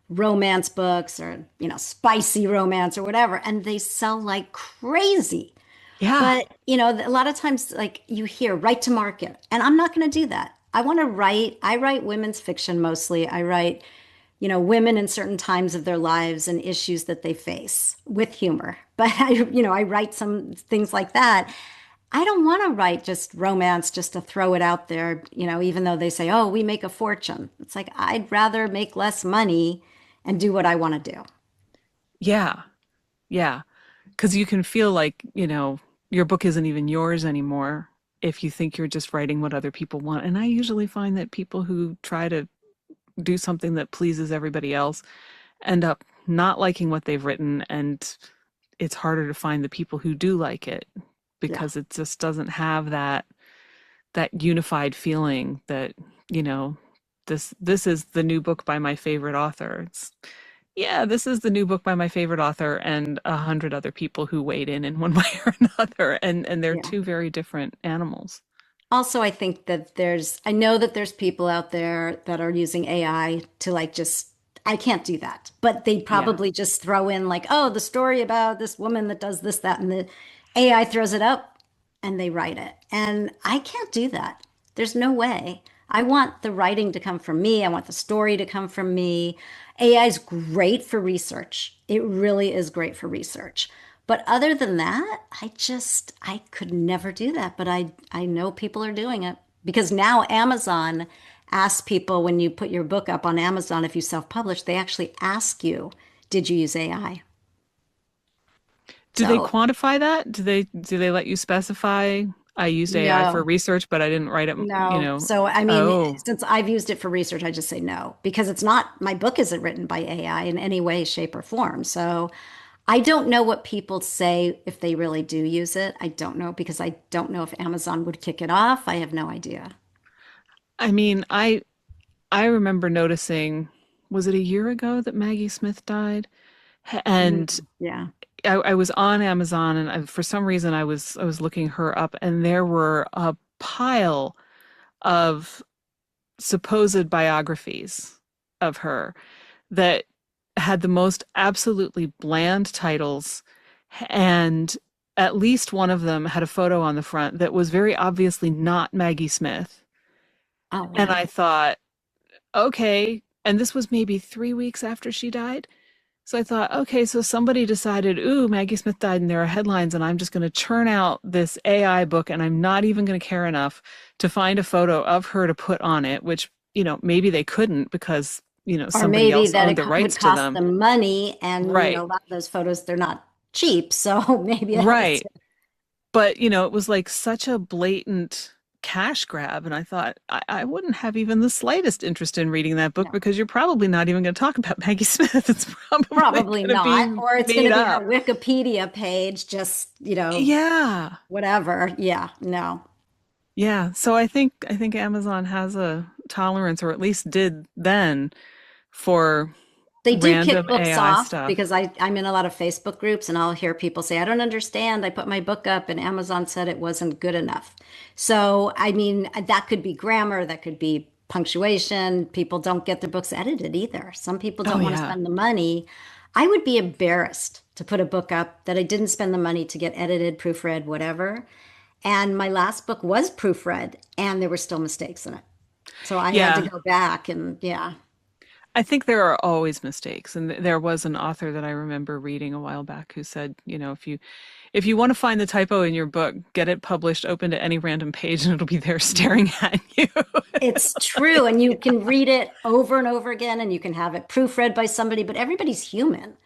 romance books or, spicy romance or whatever, and they sell like crazy. Yeah. But, a lot of times, like you hear, write to market, and I'm not going to do that. I write women's fiction mostly. I write, women in certain times of their lives and issues that they face with humor. But I write some things like that. I don't want to write just romance just to throw it out there, even though they say, oh, we make a fortune. It's like, I'd rather make less money and do what I want to do. Yeah. Yeah. Because you can feel like, your book isn't even yours anymore if you think you're just writing what other people want. And I usually find that people who try to do something that pleases everybody else end up not liking what they've written. And it's harder to find the people who do like it Yeah. because it just doesn't have that unified feeling that, you know, this is the new book by my favorite author. It's yeah, this is the new book by my favorite author and 100 other people who weighed in one way or another, and they're Yeah. two very different animals. Also, I think that I know that there's people out there that are using AI to like I can't do that, but they Yeah. probably just throw in like, oh, the story about this woman that does this, that, and the AI throws it up and they write it. And I can't do that. There's no way. I want the writing to come from me. I want the story to come from me. AI is great for research. It really is great for research. But other than that, I could never do that. But I know people are doing it because now Amazon asks people when you put your book up on Amazon, if you self-publish, they actually ask you, did you use AI? Do they So quantify that? Do they let you specify I used AI for no, research, but I didn't write it, you no. know? So I mean, Oh, since I've used it for research, I just say no because it's not, my book isn't written by AI in any way, shape, or form. So I don't know what people say if they really do use it. I don't know because I don't know if Amazon would kick it off. I have no idea. I mean, I remember noticing, was it a year ago that Maggie Smith died? Mm, And yeah. I was on Amazon and for some reason I was looking her up and there were a pile of supposed biographies of her that had the most absolutely bland titles, and at least one of them had a photo on the front that was very obviously not Maggie Smith. Oh, And wow. I thought, okay, and this was maybe 3 weeks after she died. So I thought, okay, so somebody decided, ooh, Maggie Smith died and there are headlines, and I'm just going to churn out this AI book and I'm not even going to care enough to find a photo of her to put on it, which, maybe they couldn't because, Or somebody maybe else that owned it the would rights to cost them. them money. And, Right, a lot of those photos, they're not cheap. So maybe that was right. it. But, it was like such a blatant cash grab. And I thought, I wouldn't have even the slightest interest in reading that book No, because you're probably not even going to talk about Maggie Smith. It's probably probably going to not. be Or it's going made to be her up. Wikipedia page, just, Yeah. whatever. Yeah, no. Yeah, so I think Amazon has a tolerance, or at least did then, for They do kick random books AI off stuff. because I'm in a lot of Facebook groups and I'll hear people say, I don't understand. I put my book up and Amazon said it wasn't good enough. So, I mean, that could be grammar, that could be punctuation. People don't get their books edited either. Some people Oh don't want to yeah. spend the money. I would be embarrassed to put a book up that I didn't spend the money to get edited, proofread, whatever. And my last book was proofread and there were still mistakes in it. So I had to Yeah. go back and yeah. I think there are always mistakes. And there was an author that I remember reading a while back who said, if you want to find the typo in your book, get it published open to any random page and it'll be there staring at you. It's true. And you can read it over and over again, and you can have it proofread by somebody, but everybody's human.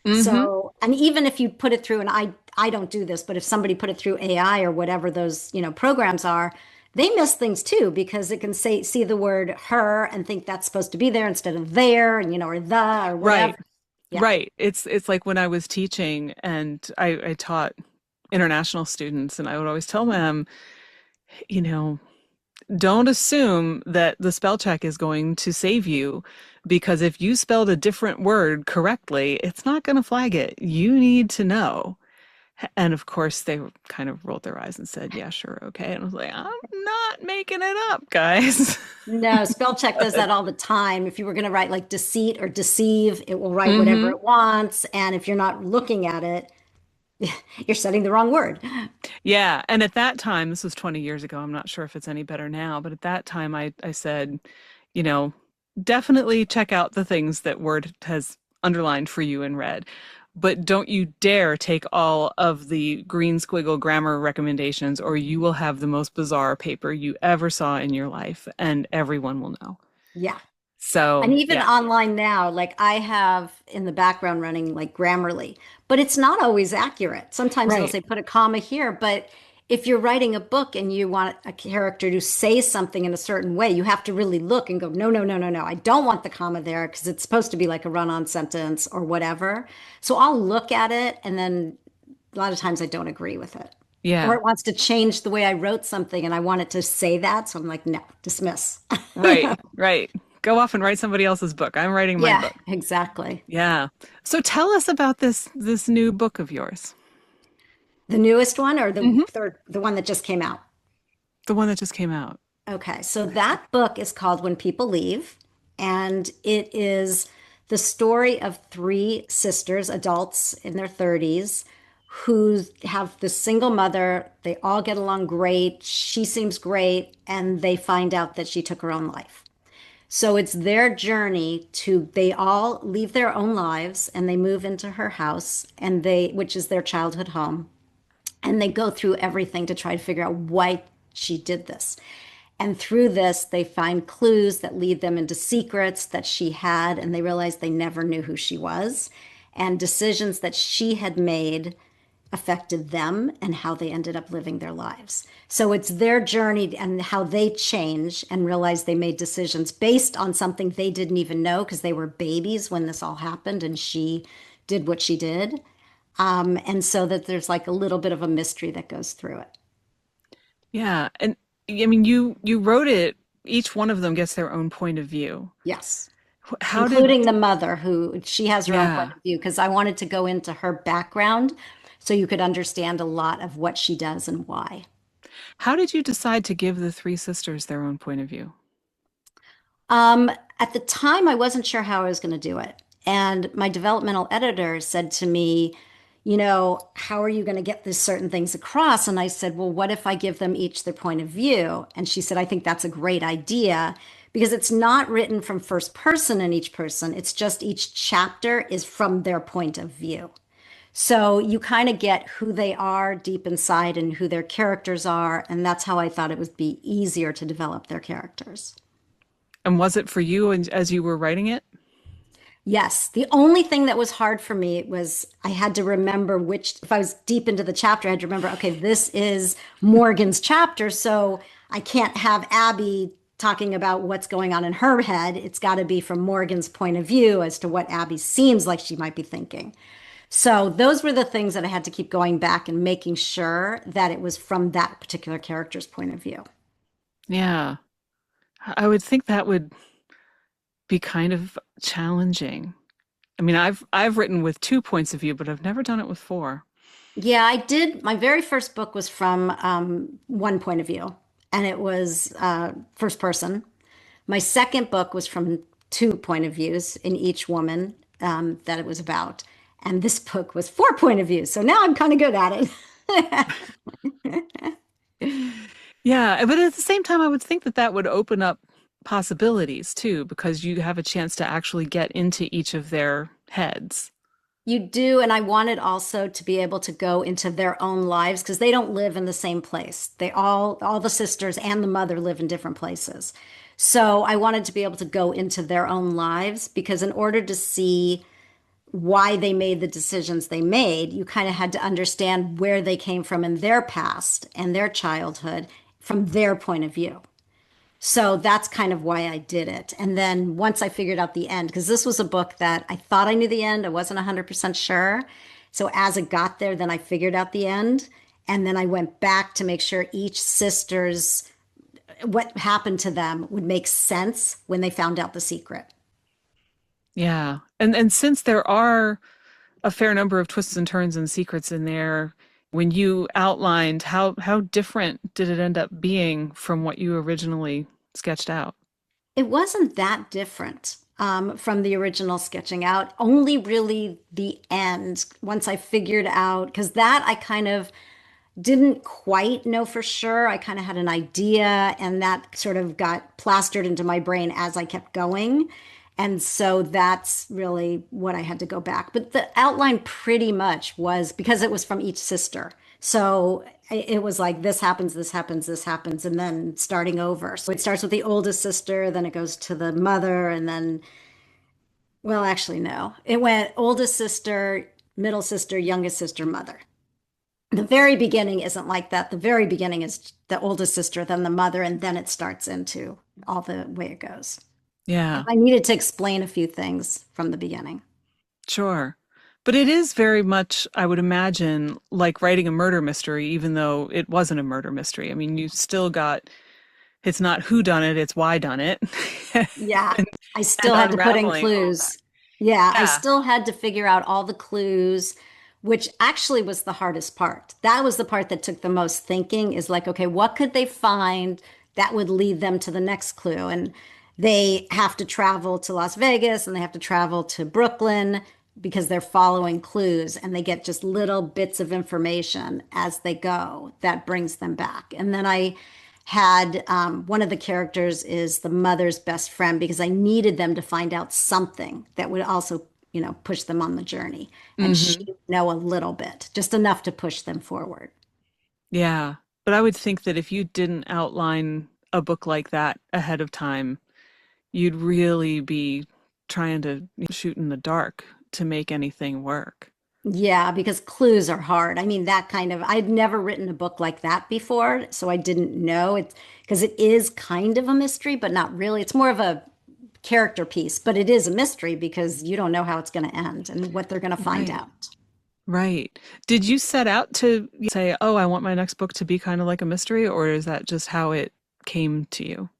Hmm. So, and even if you put it through, and I don't do this, but if somebody put it through AI or whatever those, programs are, they miss things too because it can see the word her and think that's supposed to be there instead of there, and or the or whatever. Right. Yeah. Right. It's like when I was teaching and I taught international students, and I would always tell them, you know, don't assume that the spell check is going to save you, because if you spelled a different word correctly, it's not going to flag it. You need to know. And of course, they kind of rolled their eyes and said, yeah, sure, okay. And I was like, I'm not making it up, guys. No, spell check does that all the time. If you were going to write like deceit or deceive, it will write whatever Hmm. it wants. And if you're not looking at it, you're setting the wrong word. Yeah. And at that time, this was 20 years ago. I'm not sure if it's any better now, but at that time, I said, you know, definitely check out the things that Word has underlined for you in red. But don't you dare take all of the green squiggle grammar recommendations, or you will have the most bizarre paper you ever saw in your life, and everyone will know. Yeah. And So, even yeah, online now, like I have in the background running like Grammarly, but it's not always accurate. Sometimes they'll right. say put a comma here, but if you're writing a book and you want a character to say something in a certain way, you have to really look and go, no, no, no, no, no. I don't want the comma there because it's supposed to be like a run-on sentence or whatever. So I'll look at it and then a lot of times I don't agree with it. Or Yeah, it wants to change the way I wrote something and I want it to say that. So I'm like, no, dismiss. You know? right, right. Go off and write somebody else's book. I'm writing my Yeah, book. exactly. Yeah. So tell us about this new book of yours. The newest one or the Hmm. third, the one that just came out? The one that just came out. Okay, so that book is called When People Leave, and it is the story of three sisters, adults in their 30s, who have this single mother. They all get along great. She seems great, and they find out that she took her own life. So it's their journey to, they all leave their own lives and they move into her house, and they, which is their childhood home, and they go through everything to try to figure out why she did this. And through this, they find clues that lead them into secrets that she had, and they realize they never knew who she was. And decisions that she had made affected them and how they ended up living their lives. So it's their journey and how they change and realize they made decisions based on something they didn't even know because they were babies when this all happened and she did what she did. And so that there's like a little bit of a mystery that goes through it. Yeah. And I mean, you wrote it. Each one of them gets their own point of view. Yes. How did, Including the mother, who she has her own point yeah. of view, because I wanted to go into her background so you could understand a lot of what she does and why. How did you decide to give the three sisters their own point of view? Um, at the time, I wasn't sure how I was going to do it. And my developmental editor said to me, you know, how are you going to get these certain things across? And I said, well, what if I give them each their point of view? And she said, I think that's a great idea because it's not written from first person in each person. It's just each chapter is from their point of view. So you kind of get who they are deep inside and who their characters are. And that's how I thought it would be easier to develop their characters. And was it for you as you were writing it? Yes. The only thing that was hard for me was I had to remember which, if I was deep into the chapter, I had to remember, okay, this is Morgan's chapter. So I can't have Abby talking about what's going on in her head. It's got to be from Morgan's point of view as to what Abby seems like she might be thinking. So those were the things that I had to keep going back and making sure that it was from that particular character's point of view. Yeah. I would think that would be kind of challenging. I mean, I've written with two points of view, but I've never done it with four. Yeah, I did. My very first book was from one point of view, and it was first person. My second book was from two point of views in each woman that it was about. And this book was four point of views. So now I'm kind of good at it. Yeah, but at the same time, I would think that that would open up possibilities too, because you have a chance to actually get into each of their heads. You do, and I wanted also to be able to go into their own lives because they don't live in the same place. They all the sisters and the mother live in different places. So I wanted to be able to go into their own lives because in order to see why they made the decisions they made, you kind of had to understand where they came from in their past and their childhood from their point of view. So that's kind of why I did it. And then once I figured out the end, because this was a book that I thought I knew the end, I wasn't 100% sure. So as it got there, then I figured out the end. And then I went back to make sure each sister's, what happened to them would make sense when they found out the secret. Yeah. And since there are a fair number of twists and turns and secrets in there, When you outlined, how different did it end up being from what you originally sketched out? It wasn't that different from the original sketching out, only really the end. Once I figured out, because that I kind of didn't quite know for sure. I kind of had an idea, and that sort of got plastered into my brain as I kept going. And so that's really what I had to go back. But the outline pretty much was because it was from each sister. So it was like this happens, this happens, this happens, and then starting over. So it starts with the oldest sister, then it goes to the mother, and then, well, actually, no. It went oldest sister, middle sister, youngest sister, mother. The very beginning isn't like that. The very beginning is the oldest sister, then the mother, and then it starts into all the way it goes. Yeah, I needed to explain a few things from the beginning. sure. But it is very much, I would imagine, like writing a murder mystery, even though it wasn't a murder mystery. I mean, you still got, it's not who done it, it's why done it. Yeah, and, I and still had to put in unraveling all that. clues. Yeah, I Yeah. still had to figure out all the clues, which actually was the hardest part. That was the part that took the most thinking is like, okay, what could they find that would lead them to the next clue? And they have to travel to Las Vegas and they have to travel to Brooklyn because they're following clues and they get just little bits of information as they go that brings them back. And then I had one of the characters is the mother's best friend because I needed them to find out something that would also, push them on the journey. And she Hmm. would know a little bit, just enough to push them forward. Yeah. But I would think that if you didn't outline a book like that ahead of time, you'd really be trying to shoot in the dark to make anything work. Yeah, because clues are hard. I mean, that kind of, I'd never written a book like that before, so I didn't know it because it is kind of a mystery, but not really. It's more of a character piece, but it is a mystery because you don't know how it's going to end and what they're going to find Right. out. Right. Did you set out to say, oh, I want my next book to be kind of like a mystery, or is that just how it came to you?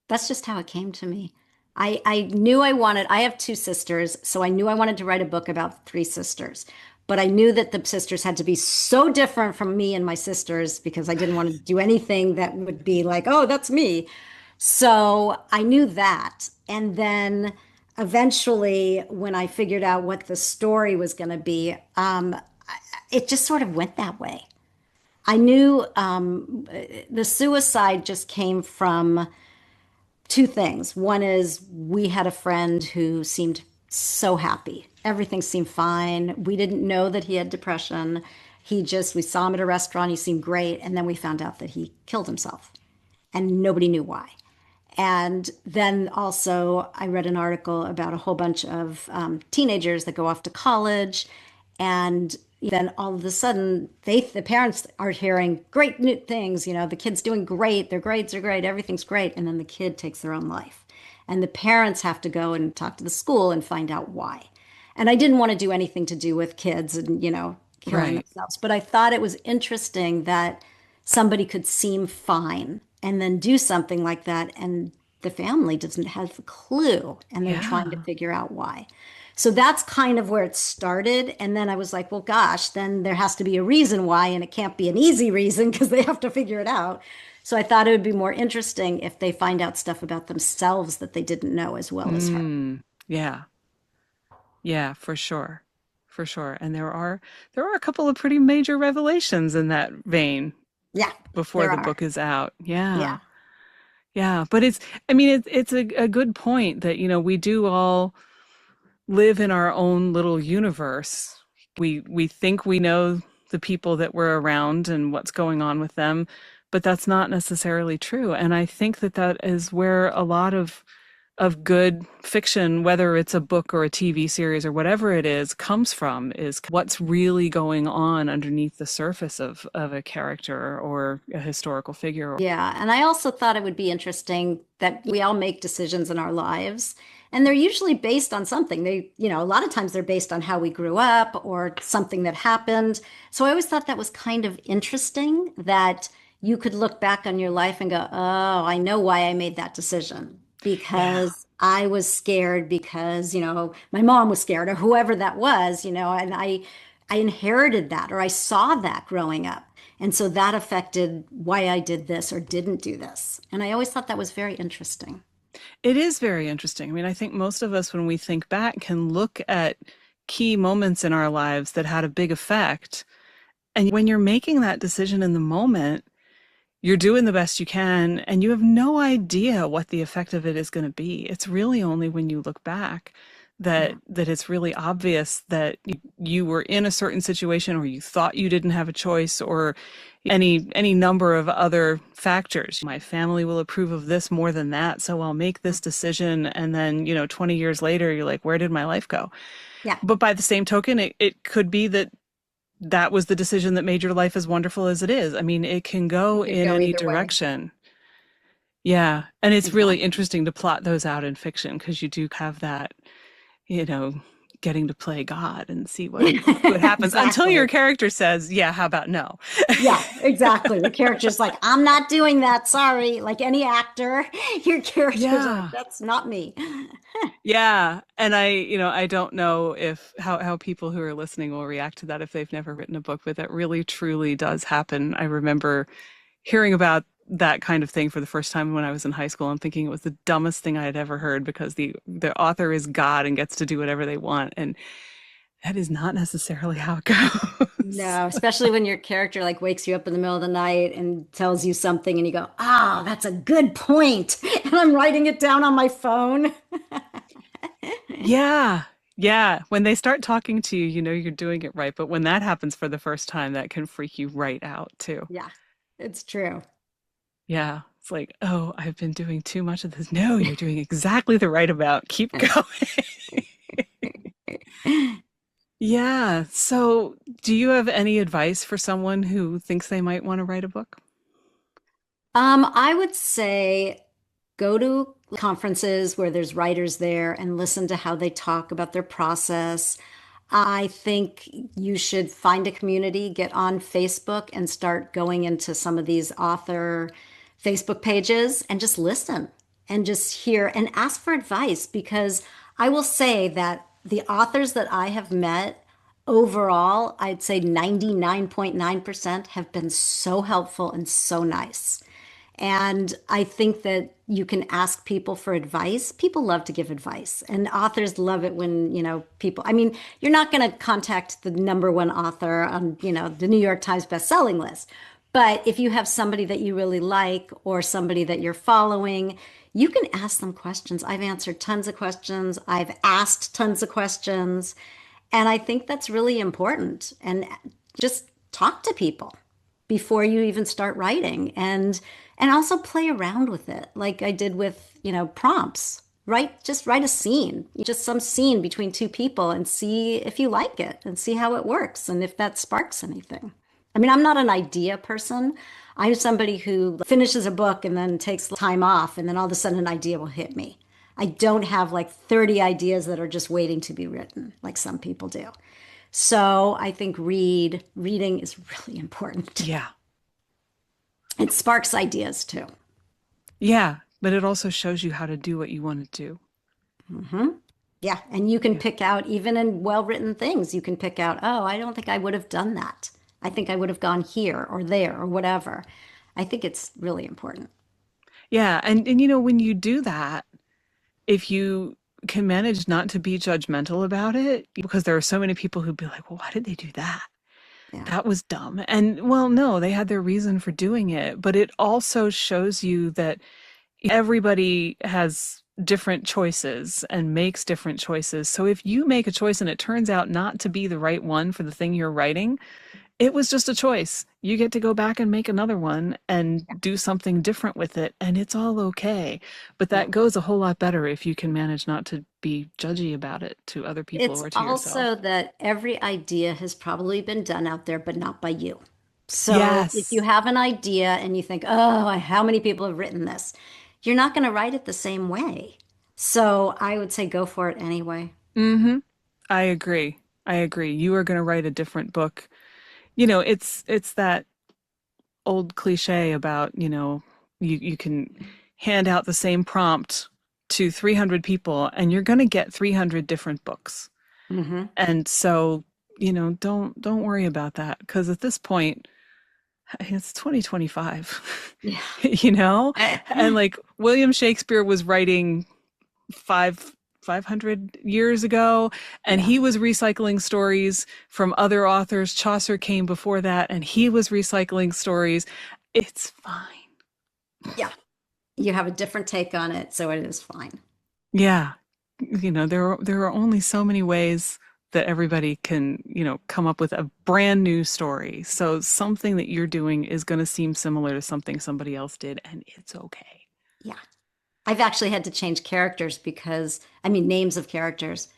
That's just how it came to me. I knew I have two sisters, so I knew I wanted to write a book about three sisters. But I knew that the sisters had to be so different from me and my sisters because I didn't want to do anything that would be like, oh, that's me. So I knew that. And then eventually, when I figured out what the story was going to be, it just sort of went that way. I knew the suicide just came from two things. One is we had a friend who seemed so happy. Everything seemed fine. We didn't know that he had depression. We saw him at a restaurant. He seemed great. And then we found out that he killed himself and nobody knew why. And then also, I read an article about a whole bunch of teenagers that go off to college, and then all of a sudden, the parents are hearing great new things. The kid's doing great, their grades are great, everything's great, and then the kid takes their own life, and the parents have to go and talk to the school and find out why. And I didn't want to do anything to do with kids and killing Right. themselves, but I thought it was interesting that somebody could seem fine and then do something like that and the family doesn't have a clue and they're trying to Yeah. figure out why. So that's kind of where it started. And then I was like, well, gosh, then there has to be a reason why, and it can't be an easy reason because they have to figure it out. So I thought it would be more interesting if they find out stuff about themselves that they didn't know as well as her. Mm. Yeah. Yeah, for sure. For sure. And there are a couple of pretty major revelations in that vein Yeah, before there the are. book is out. Yeah. Yeah. Yeah, but I mean, it's a good point that, we do all live in our own little universe. We think we know the people that we're around and what's going on with them, but that's not necessarily true. And I think that that is where a lot of good fiction, whether it's a book or a TV series or whatever it is, comes from is what's really going on underneath the surface of a character or a historical figure. Yeah, and I also thought it would be interesting that we all make decisions in our lives, and they're usually based on something. A lot of times they're based on how we grew up or something that happened. So I always thought that was kind of interesting that you could look back on your life and go, "Oh, I know why I made that decision Yeah. because I was scared because, my mom was scared or whoever that was, and I inherited that or I saw that growing up. And so that affected why I did this or didn't do this. And I always thought that was very interesting. It is very interesting. I mean, I think most of us, when we think back, can look at key moments in our lives that had a big effect. And when you're making that decision in the moment, you're doing the best you can, and you have no idea what the effect of it is going to be. It's really only when you look back Yeah. that it's really obvious that you were in a certain situation, or you thought you didn't have a choice, or any number of other factors. My family will approve of this more than that, so I'll make this decision. And then, 20 years later, you're like, where did my life go? Yeah. But by the same token, it could be that that was the decision that made your life as wonderful as it is. I mean, it can go It could in go any either way. direction. Yeah. And it's really Exactly. interesting to plot those out in fiction because you do have that, you know, getting to play God and see what happens until your Exactly. character says, yeah, how about no? Yeah, exactly. The character's like, I'm not doing that. Sorry. Like any actor, your character's like, Yeah. that's not me. Yeah. And I don't know if how people who are listening will react to that if they've never written a book, but that really truly does happen. I remember hearing about that kind of thing for the first time when I was in high school and thinking it was the dumbest thing I had ever heard because the author is God and gets to do whatever they want. And that is not necessarily how it goes. No, especially when your character like wakes you up in the middle of the night and tells you something and you go, ah, that's a good point. And I'm writing it down on my phone. Yeah. Yeah. When they start talking to you, you know you're doing it right. But when that happens for the first time, that can freak you right out too. Yeah, it's true. Yeah. It's like, oh, I've been doing too much of this. No, you're doing exactly the right amount. Keep going. Yeah. So, do you have any advice for someone who thinks they might want to write a book? I would say go to conferences where there's writers there and listen to how they talk about their process. I think you should find a community, get on Facebook and start going into some of these author Facebook pages and just listen and just hear and ask for advice because I will say that the authors that I have met overall, I'd say 99.9% have been so helpful and so nice. And I think that you can ask people for advice. People love to give advice, and authors love it when, people, I mean, you're not going to contact the number one author on, the New York Times bestselling list. But if you have somebody that you really like or somebody that you're following, you can ask them questions. I've answered tons of questions. I've asked tons of questions. And I think that's really important. And just talk to people before you even start writing and also play around with it like I did with, prompts. Just write a scene, just some scene between two people and see if you like it and see how it works and if that sparks anything. I mean, I'm not an idea person. I'm somebody who finishes a book and then takes time off and then all of a sudden an idea will hit me. I don't have like 30 ideas that are just waiting to be written like some people do. So I think reading is really important. Yeah. It sparks ideas too. Yeah. But it also shows you how to do what you want to do. Yeah. And you can Yeah. pick out, even in well written things, you can pick out, oh, I don't think I would have done that. I think I would have gone here or there or whatever. I think it's really important. Yeah. And when you do that, if you can manage not to be judgmental about it, because there are so many people who'd be like, well, why did they do that? Yeah. That was dumb. And well, no, they had their reason for doing it. But it also shows you that everybody has different choices and makes different choices. So if you make a choice and it turns out not to be the right one for the thing you're writing, it was just a choice. You get to go back and make another one and do something different with it, and it's all okay. But Yeah. that goes a whole lot better if you can manage not to be judgy about it to other people It's or to also yourself. that every idea has probably been done out there, but not by you. So if you Yes. have an idea and you think, oh, how many people have written this? You're not going to write it the same way. So I would say go for it anyway. Mm-hmm. I agree. I agree. You are going to write a different book. It's that old cliche about, you can hand out the same prompt to 300 people and you're going to get 300 different books. Hmm. And so don't worry about that because at this point it's 2025, Yeah. and like William Shakespeare was writing five 500 years ago, and Yeah. he was recycling stories from other authors. Chaucer came before that and he was recycling stories. It's fine. Yeah. You have a different take on it, so it is fine. Yeah. There are only so many ways that everybody can, come up with a brand new story. So something that you're doing is going to seem similar to something somebody else did, and it's okay. Yeah. I've actually had to change characters because, I mean, names of characters,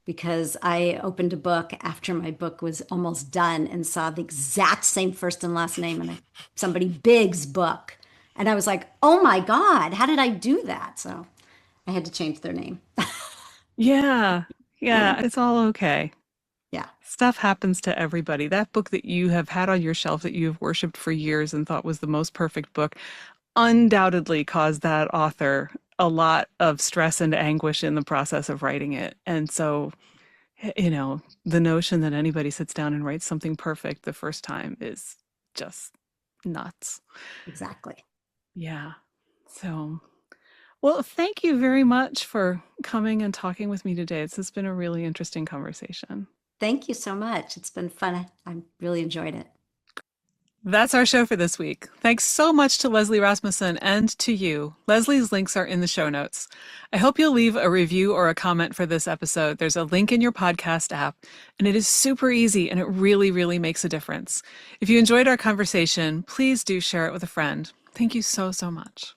because I opened a book after my book was almost done and saw the exact same first and last name in somebody big's book. And I was like, oh my God, how did I do that? So I had to change their name. Yeah. Yeah, it's all okay. Yeah, Stuff happens to everybody. That book that you have had on your shelf that you have worshipped for years and thought was the most perfect book undoubtedly caused that author a lot of stress and anguish in the process of writing it. And so, the notion that anybody sits down and writes something perfect the first time is just nuts. exactly. Yeah. So, well, thank you very much for coming and talking with me today. This has been a really interesting conversation. Thank you so much. It's been fun. I really enjoyed it. That's our show for this week. Thanks so much to Leslie Rasmussen and to you. Leslie's links are in the show notes. I hope you'll leave a review or a comment for this episode. There's a link in your podcast app, and it is super easy and it really, really makes a difference. If you enjoyed our conversation, please do share it with a friend. Thank you so, so much.